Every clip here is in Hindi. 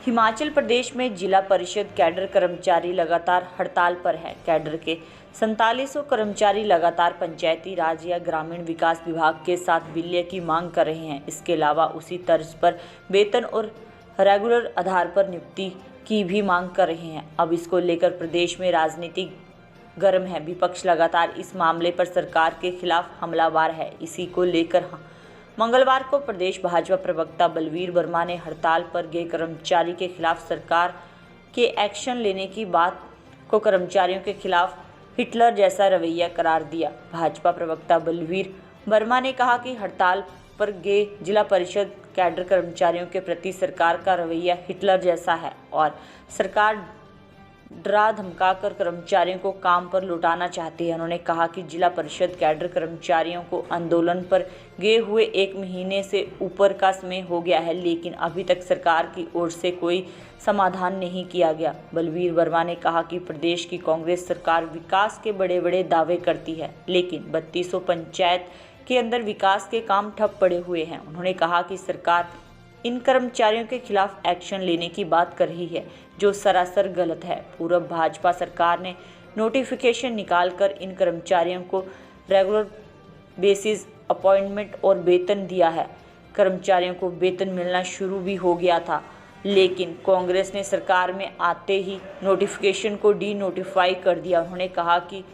हिमाचल प्रदेश में जिला परिषद कैडर कर्मचारी लगातार हड़ताल पर है। कैडर के 4700 कर्मचारी लगातार पंचायती राज या ग्रामीण विकास विभाग के साथ विलय की मांग कर रहे हैं। इसके अलावा उसी तर्ज पर वेतन और रेगुलर आधार पर नियुक्ति की भी मांग कर रहे हैं। अब इसको लेकर प्रदेश में राजनीति गर्म है। विपक्ष लगातार इस मामले पर सरकार के खिलाफ हमलावर है। इसी को लेकर मंगलवार को प्रदेश भाजपा प्रवक्ता बलवीर वर्मा ने हड़ताल पर गए कर्मचारी के खिलाफ सरकार के एक्शन लेने की बात को कर्मचारियों के खिलाफ हिटलर जैसा रवैया करार दिया। भाजपा प्रवक्ता बलवीर वर्मा ने कहा कि हड़ताल पर गए जिला परिषद कैडर कर्मचारियों के प्रति सरकार का रवैया हिटलर जैसा है और सरकार डरा धमकाकर कर्मचारियों को काम पर लौटाना चाहती है। उन्होंने कहा कि जिला परिषद कैडर कर्मचारियों को आंदोलन पर गए हुए 1 महीने से ऊपर का समय हो गया है, लेकिन अभी तक सरकार की ओर से कोई समाधान नहीं किया गया। बलवीर वर्मा ने कहा कि प्रदेश की कांग्रेस सरकार विकास के बड़े बड़े दावे करती है, लेकिन 3200 पंचायत के अंदर विकास के काम ठप पड़े हुए हैं। उन्होंने कहा कि सरकार इन कर्मचारियों के खिलाफ एक्शन लेने की बात कर रही है, जो सरासर गलत है। पूर्व भाजपा सरकार ने नोटिफिकेशन निकालकर इन कर्मचारियों को रेगुलर बेसिस अपॉइंटमेंट और वेतन दिया है। कर्मचारियों को वेतन मिलना शुरू भी हो गया था, लेकिन कांग्रेस ने सरकार में आते ही नोटिफिकेशन को डी नोटिफाई कर दिया। उन्होंने कहा कि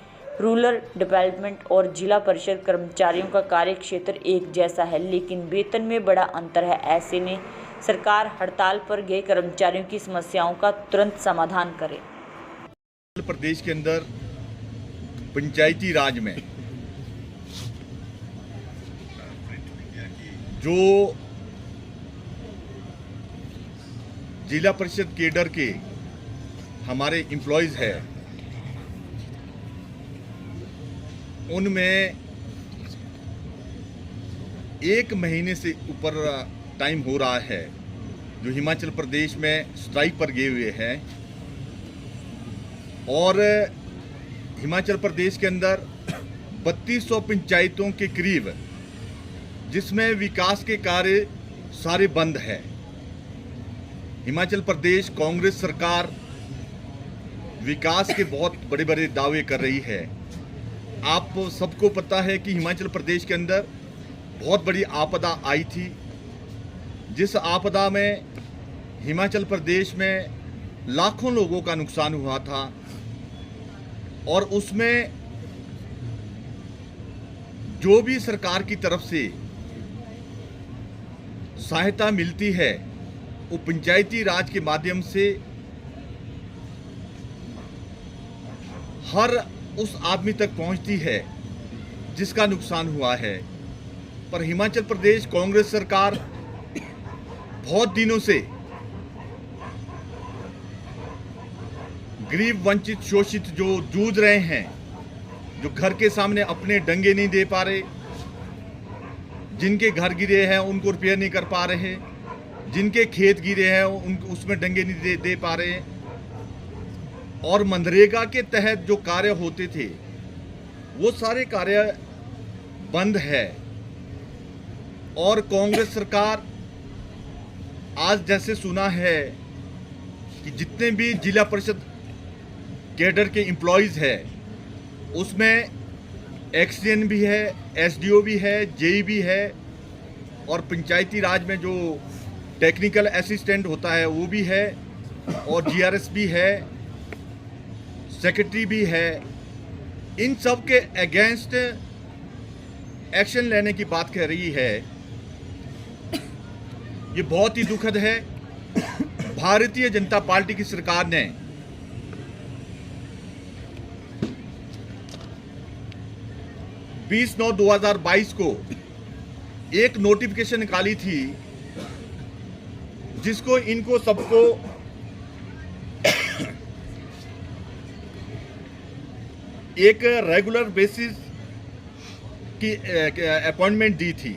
रूरल डेवलपमेंट और जिला परिषद कर्मचारियों का कार्य क्षेत्र एक जैसा है, लेकिन वेतन में बड़ा अंतर है। ऐसे में सरकार हड़ताल पर गए कर्मचारियों की समस्याओं का तुरंत समाधान करे। हिमाचल प्रदेश के अंदर पंचायती राज में जो जिला परिषद कैडर के हमारे एम्प्लॉयज है, उनमें 1 महीने से ऊपर टाइम हो रहा है जो हिमाचल प्रदेश में स्ट्राइक पर गए हुए हैं। और हिमाचल प्रदेश के अंदर 3200 पंचायतों के करीब, जिसमें विकास के कार्य सारे बंद है। हिमाचल प्रदेश कांग्रेस सरकार विकास के बहुत बड़े बड़े दावे कर रही है। आप सबको पता है कि हिमाचल प्रदेश के अंदर बहुत बड़ी आपदा आई थी, जिस आपदा में हिमाचल प्रदेश में लाखों लोगों का नुकसान हुआ था और उसमें जो भी सरकार की तरफ से सहायता मिलती है वो पंचायती राज के माध्यम से हर उस आदमी तक पहुंचती है जिसका नुकसान हुआ है। पर हिमाचल प्रदेश कांग्रेस सरकार बहुत दिनों से गरीब, वंचित, शोषित जो जूझ रहे हैं, जो घर के सामने अपने डंगे नहीं दे पा रहे, जिनके घर गिरे हैं उनको रिपेयर नहीं कर पा रहे, जिनके खेत गिरे हैं उनको उसमें डंगे नहीं दे पा रहे, और मनरेगा के तहत जो कार्य होते थे वो सारे कार्य बंद है। और कांग्रेस सरकार आज जैसे सुना है कि जितने भी जिला परिषद कैडर के एम्प्लॉयज है उसमें एक्सडीएन भी है, एसडीओ भी है, जेई भी है, और पंचायती राज में जो टेक्निकल असिस्टेंट होता है वो भी है, और जीआरएस भी है, सेक्रेटरी भी है। इन सब के अगेंस्ट एक्शन लेने की बात कह रही है। ये बहुत ही दुखद है। भारतीय जनता पार्टी की सरकार ने बीस 9/2022 को एक नोटिफिकेशन निकाली थी जिसको इनको सबको एक रेगुलर बेसिस की अपॉइंटमेंट दी थी।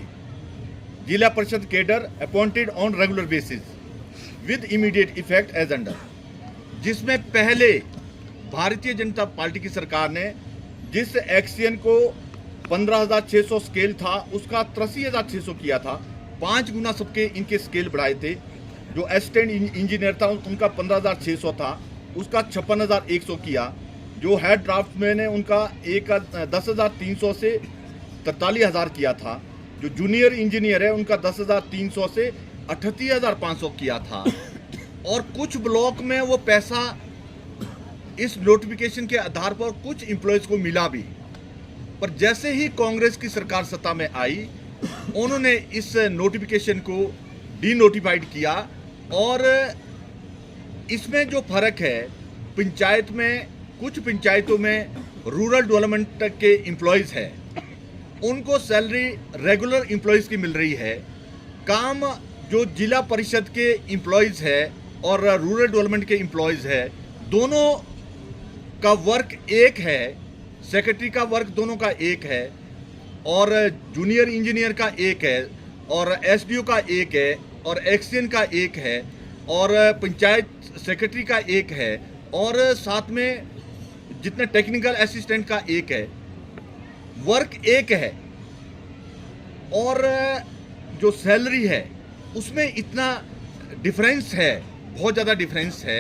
जिला परिषद cadre appointed on regular basis with immediate effect as under, जिसमें पहले भारतीय जनता पार्टी की सरकार ने जिस एक्सीएन को 15,600 स्केल था उसका 83,600 किया था। 5 गुना सबके इनके स्केल बढ़ाए थे, जो असिस्टेंट इंजीनियर था उनका 15,600 था, उसका 56,100 किया। जो हेड ड्राफ्टमैन है उनका 10,300 से 43,000 किया था। जो जूनियर इंजीनियर है उनका 10,300 से 38,500 किया था। और कुछ ब्लॉक में वो पैसा इस नोटिफिकेशन के आधार पर कुछ एम्प्लॉयज़ को मिला भी, पर जैसे ही कांग्रेस की सरकार सत्ता में आई उन्होंने इस नोटिफिकेशन को डीनोटिफाइड किया। और इसमें जो फर्क है, पंचायत में कुछ पंचायतों में रूरल डेवलपमेंट के एम्प्लॉयज़ हैं, उनको सैलरी रेगुलर एम्प्लॉयज़ की मिल रही है। काम जो जिला परिषद के एम्प्लॉयज़ है और रूरल डेवलपमेंट के एम्प्लॉयज़ है, दोनों का वर्क एक है, सेक्रेटरी का वर्क दोनों का एक है, और जूनियर इंजीनियर का एक है, और एसडीओ का एक है, और एक्सएन का एक है, और पंचायत सेक्रेटरी का एक है, और साथ में जितने टेक्निकल असिस्टेंट का एक है। वर्क एक है और जो सैलरी है उसमें इतना डिफरेंस है, बहुत ज़्यादा डिफरेंस है।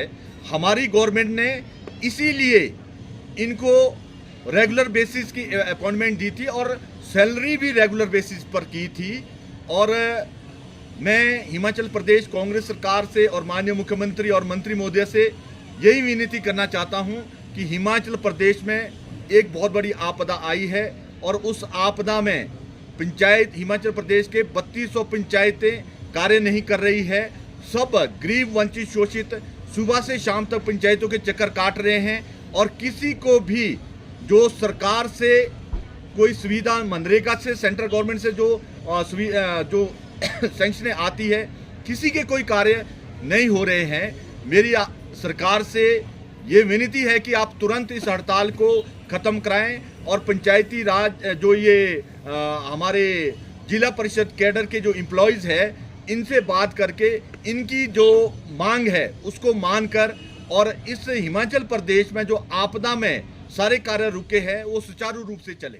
हमारी गवर्नमेंट ने इसीलिए इनको रेगुलर बेसिस की अपॉइंटमेंट दी थी और सैलरी भी रेगुलर बेसिस पर की थी। और मैं हिमाचल प्रदेश कांग्रेस सरकार से और माननीय मुख्यमंत्री और मंत्री महोदय से यही विनती करना चाहता हूं कि हिमाचल प्रदेश में एक बहुत बड़ी आपदा आई है और उस आपदा में पंचायत हिमाचल प्रदेश के 3200 पंचायतें कार्य नहीं कर रही है। सब गरीब वंचित शोषित सुबह से शाम तक पंचायतों के चक्कर काट रहे हैं और किसी को भी जो सरकार से कोई सुविधा, मनरेगा से, सेंट्रल गवर्नमेंट से जो सैंक्शनें आती है, किसी के कोई कार्य नहीं हो रहे हैं। मेरी सरकार से ये विनती है कि आप तुरंत इस हड़ताल को ख़त्म कराएं और पंचायती राज जो ये हमारे जिला परिषद कैडर के जो एम्प्लॉयज़ है, इनसे बात करके इनकी जो मांग है उसको मानकर और इस हिमाचल प्रदेश में जो आपदा में सारे कार्य रुके हैं वो सुचारू रूप से चले।